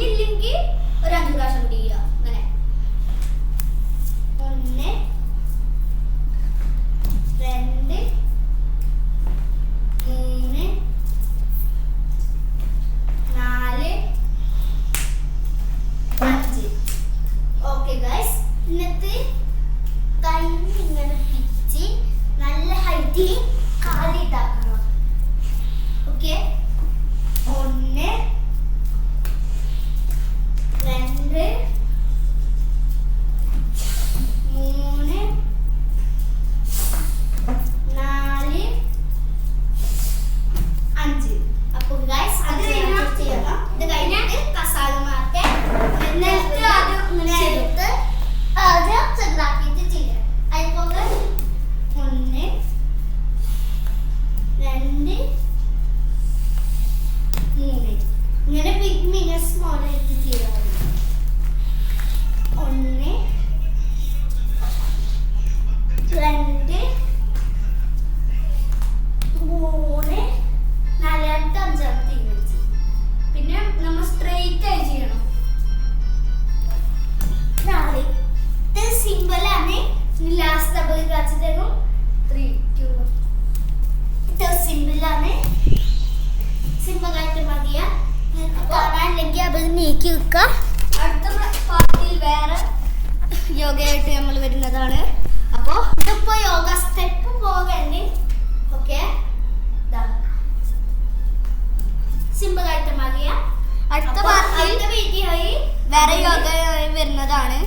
ഒന്നില്ലെങ്കിൽ ഒരു 5 പ്രാവശ്യം കൂടി ചെയ്യുക. അങ്ങനെ 1 2 3 4 5. ഓക്കെ ഗൈസ്, ഇന്നത്തെ കൈ ഇങ്ങനെ പിടിച്ച് നല്ല ഹൈറ്റിൽ കാലിട്ടാക്കണം. ഓക്കെ 1 2 3 4 5. അപ്പോൾ ഗൈസ് അത് ചെയ്യണം. ഇത് കഴിഞ്ഞിട്ട് കസാല മാറ്റാൻ എന്നിട്ട് അത് ഇങ്ങനെ എടുത്ത് അത് ചെറുതാക്കിയിട്ട് ചെയ്യാം. അതുപോലെ 1 2 3 ഇങ്ങനെ ബിഗ് മിനി സ്മോൾ ആയിട്ട് ചെയ്യാം. 1 2 3 4 5 തീരുമാനിച്ചു. പിന്നെ നമ്മൾ സ്ട്രെയിറ്റ് ആയി ചെയ്യണം. 4 ഇത് സിമ്പിളാണ്. ലാസ്റ്റ് അപ്പോൾ കാണിച്ചു തരും. 3 2 ഇത് സിമ്പിളാണ്. സിമ്പിളായിട്ട് മതിയാ. കാണാനില്ലെങ്കിൽ അത് നീക്കി വെക്കുക. അടുത്ത പാർട്ടിയിൽ വേറെ യോഗയായിട്ട് നമ്മൾ വരുന്നതാണ്. അപ്പോൾ ഇതിപ്പോൾ യോഗ സ്റ്റെപ്പ് പോകണ്ടേ. ഓക്കെ സിമ്പിളായിട്ട് മതിയാ. അടുത്ത വീഡിയോയിൽ വേറെ യോഗ വരുന്നതാണ്.